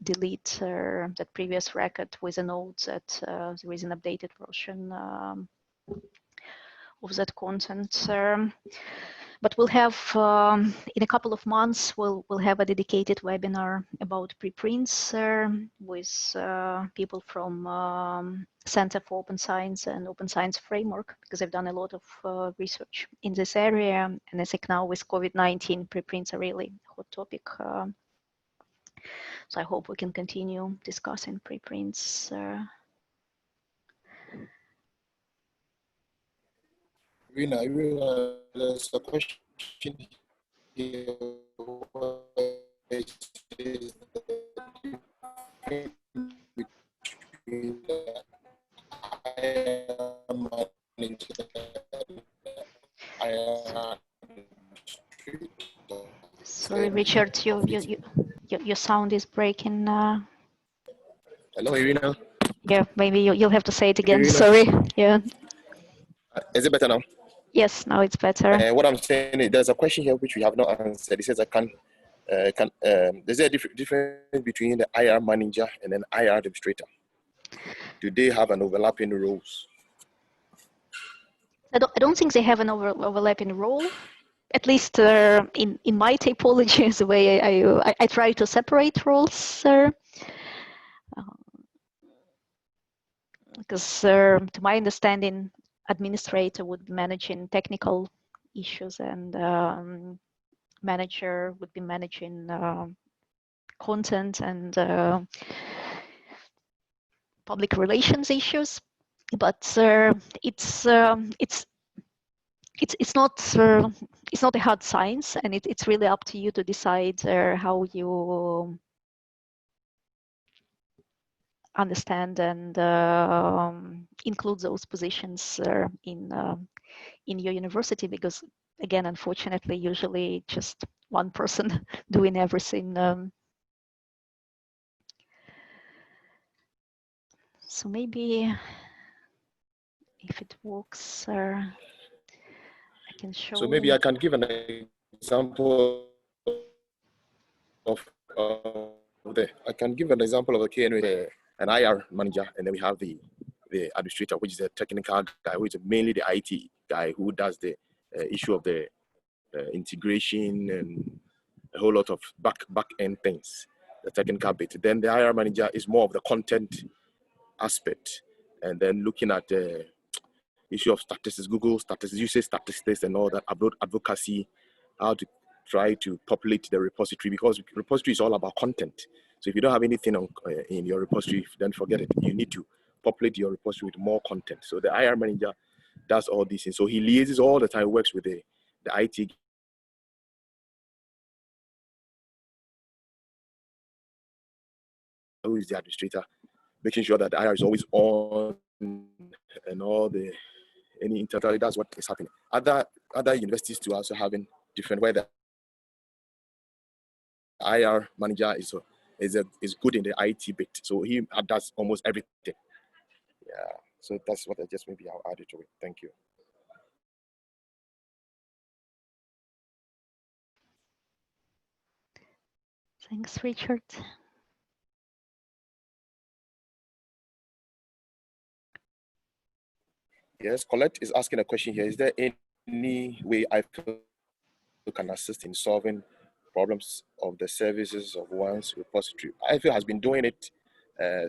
delete that previous record with a note that there is an updated version of that content. But we'll have, in a couple of months, we'll have a dedicated webinar about preprints with people from Center for Open Science and Open Science Framework, because I've done a lot of research in this area. And I think now with COVID-19, preprints are really a hot topic. So I hope we can continue discussing preprints. Irina, there's a question here. Sorry, Richard, your sound is breaking. Hello, Irina. Yeah, maybe you'll have to say it again. Irina. Sorry. Yeah. Is it better now? Yes, now it's better. What I'm saying is, there's a question here which we have not answered. It says, there's a difference between the IR manager and an IR administrator? Do they have an overlapping roles? I don't think they have an overlapping role. at least in my typology, the way I try to separate roles, because to my understanding, administrator would be managing technical issues, and manager would be managing content and public relations issues. But it's not a hard science, and it's really up to you to decide how you understand and include those positions in your university, because again, unfortunately, usually just one person doing everything. So maybe if it works, I can show. So maybe I can give an example of I can give an example of a KNA, an IR manager, and then we have the administrator, which is a technical guy, who is mainly the IT guy who does the issue of the integration and a whole lot of back end things, the technical bit. Then the IR manager is more of the content aspect, and then looking at the issue of statistics, Google statistics, usage statistics, and all that, about advocacy, how to try to populate the repository, because repository is all about content. So if you don't have anything on, in your repository, then forget it. You need to populate your repository with more content. So the IR manager does all these things. So he liaises all the time, works with the IT, who is the administrator, making sure that the IR is always on, and all the any internet. That's what is happening. Other universities too also having different, where the IR manager is good in the IT bit, so he does almost everything. Yeah, so that's what I just maybe I'll add it to it. Thank you. Thanks, Richard. Yes, Colette is asking a question here. Is there any way I can assist in solving problems of the services of one's repository? IFL has been doing it.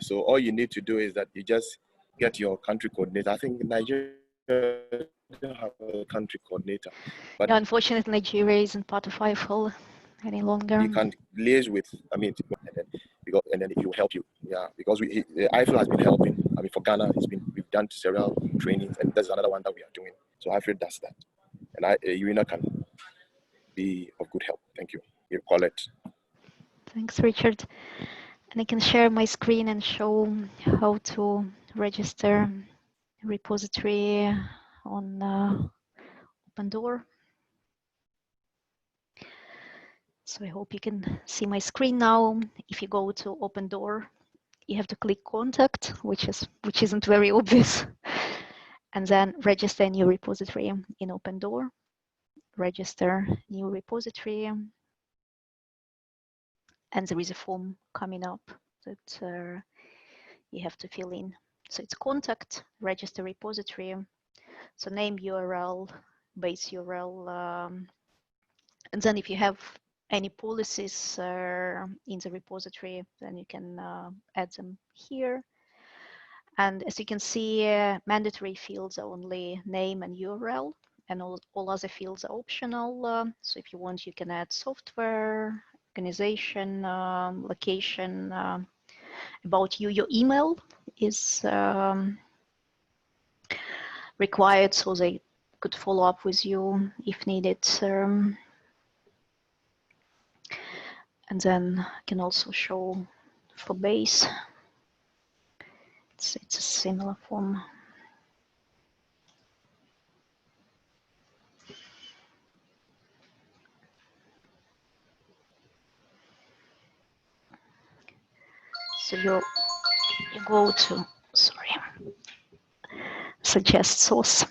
So all you need to do is that you just get your country coordinator. I think Nigeria don't have a country coordinator, but yeah, unfortunately, Nigeria isn't part of IFL any longer. you can liaise with, and then he will help you. Yeah, because IFL has been helping. I mean, for Ghana, we've done several trainings, and there's another one that we are doing. So IFL does that, and UINA can be of good help. Thank you. You call it. Thanks, Richard. And I can share my screen and show how to register repository on OpenDoor. So I hope you can see my screen now. If you go to OpenDoor, you have to click contact, which isn't very obvious, and then register a new repository in OpenDoor. Register new repository, and there is a form coming up that you have to fill in. So it's contact, register repository, so name, URL, base URL, and then if you have any policies in the repository, then you can add them here. And as you can see, mandatory fields are only name and URL, and all other fields are optional. So if you want, you can add software, organization, location, about you. Your email is required, so they could follow up with you if needed. And then I can also show for base. It's a similar form. So you go to, suggest source,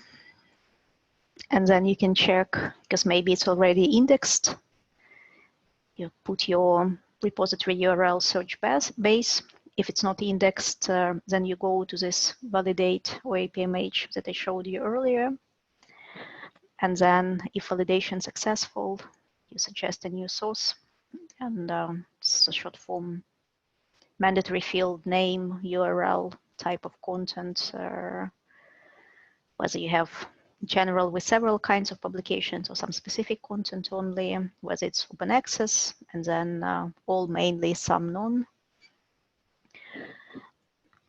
and then you can check, because maybe it's already indexed. You put your repository URL search base. If it's not indexed, then you go to this validate or APMH that I showed you earlier. And then if validation successful, you suggest a new source, and it's a short form, mandatory field name, URL, type of content, whether you have general with several kinds of publications or some specific content only, whether it's open access, and then all mainly some non,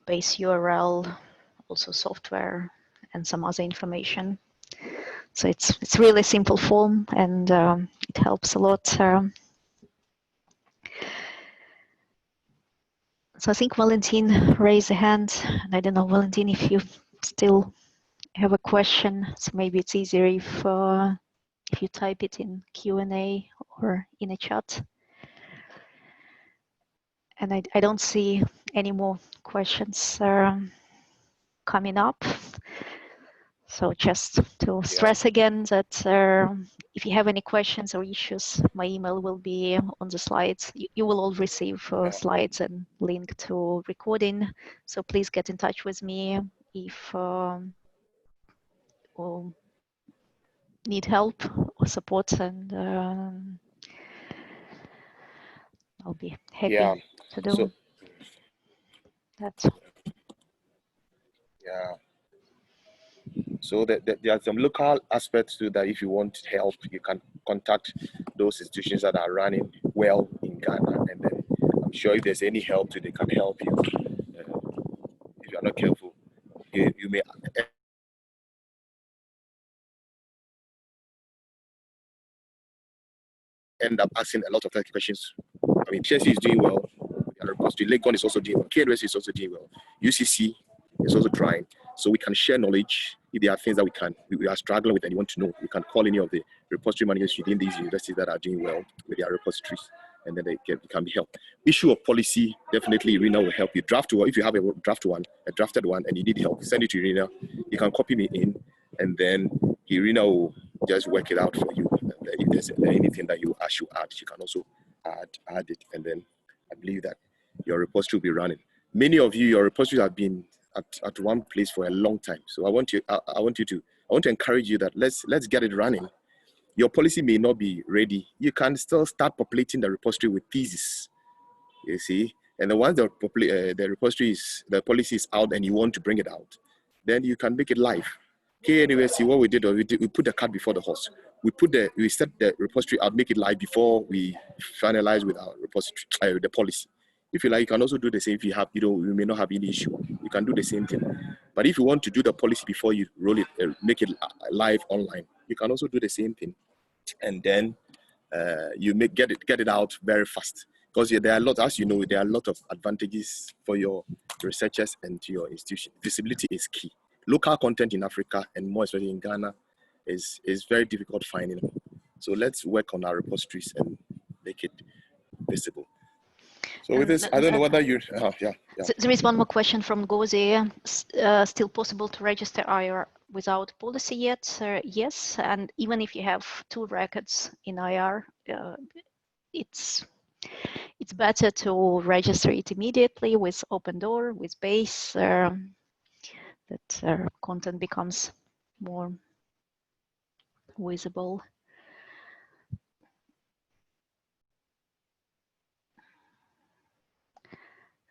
base URL, also software, and some other information. So it's really simple form, and it helps a lot. So I think Valentin raised a hand, and I don't know, Valentin, if you still have a question. So maybe it's easier if you type it in Q&A or in a chat. And I don't see any more questions coming up. So just to stress again that if you have any questions or issues, my email will be on the slides. You will all receive slides and link to recording. So please get in touch with me if or need help or support, and I'll be happy to do that. Yeah. So there are some local aspects to that. If you want help, you can contact those institutions that are running well in Ghana, and then I'm sure if there's any help, they can help you. If you're not careful, you may end up asking a lot of questions. I mean, Chelsea is doing well. Legon is also doing well. KNS is also doing well. UCC is also trying. So we can share knowledge. If there are things that we are struggling with and you want to know, you can call any of the repository managers within these universities that are doing well with their repositories, and then they can be helped. Issue of policy, definitely Irina will help you. Draft one, if you have a drafted one, and you need help, send it to Irina. You can copy me in, and then Irina will just work it out for you. And then if there's anything that you should add, you can also add it, and then I believe that your repository will be running. Many of you, your repositories have been at one place for a long time. So I want to encourage you that let's get it running. Your policy may not be ready. You can still start populating the repository with thesis. You see, and then once the policy is out and you want to bring it out, then you can make it live. KNUSC, what we did, we put the cart before the horse. We set the repository out, make it live before we finalize with our repository, the policy. If you like, you can also do the same. If you have, you may not have any issue. You can do the same thing. But if you want to do the policy before you roll it, make it live online, you can also do the same thing. And then you get it out very fast. Because there are a lot, as you know, there are a lot of advantages for your researchers and to your institution. Visibility is key. Local content in Africa, and more especially in Ghana, is very difficult finding. So let's work on our repositories and make it visible. So with this, I don't know whether you, yeah. There is one more question from Gozi. Still possible to register IR without policy yet? Yes, and even if you have 2 records in IR, it's better to register it immediately with open door, with base, that content becomes more visible.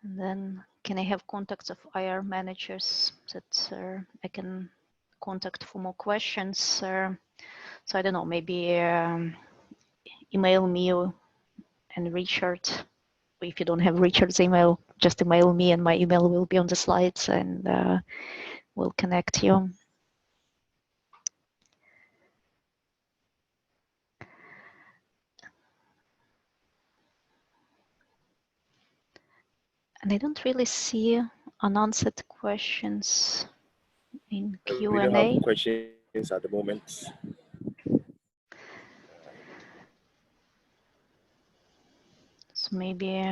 And then can I have contacts of IR managers that I can contact for more questions? So I don't know, maybe email me and Richard. If you don't have Richard's email, just email me and my email will be on the slides, and we'll connect you. And I don't really see unanswered questions in Q&A. We don't have questions at the moment. So maybe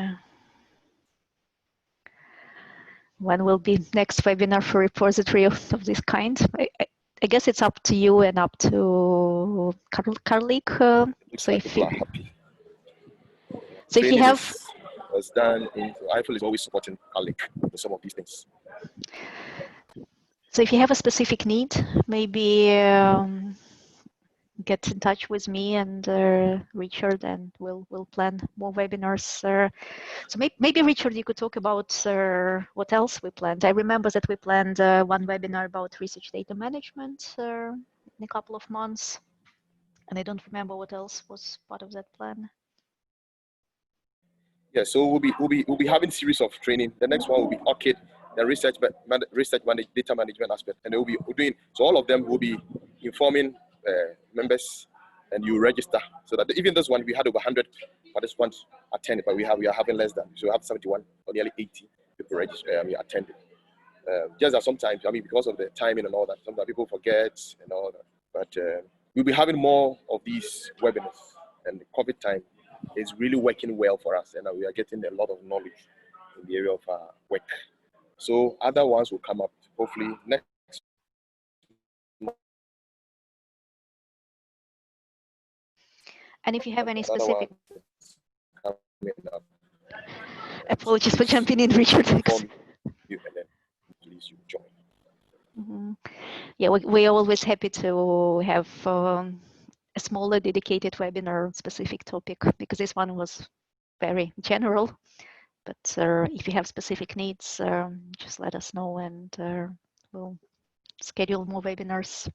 when will be next webinar for repository of this kind? I guess it's up to you and up to Karlik. So if you, was done in IFL is always supporting Karlik with some of these things. So if you have a specific need, maybe get in touch with me and Richard, and we'll plan more webinars. So maybe Richard, you could talk about what else we planned. I remember that we planned one webinar about research data management in a couple of months, and I don't remember what else was part of that plan. Yeah, so we'll be having series of training. The next one will be ORCID, the data management aspect, and we'll be doing, so all of them will be informing members, and you register, so that even this one we had over 100 participants attend, but we are having less than, so we have 71 or nearly 80 people register, attending. Just that sometimes, because of the timing and all that, sometimes people forget and all that. But we'll be having more of these webinars, and the COVID time is really working well for us, and we are getting a lot of knowledge in the area of work. So other ones will come up hopefully next month. And if you have any specific apologies for jumping in, Richard. You and then please you join. Mm-hmm. Yeah, we're always happy to have a smaller dedicated webinar specific topic, because this one was very general. But if you have specific needs, just let us know, and we'll schedule more webinars.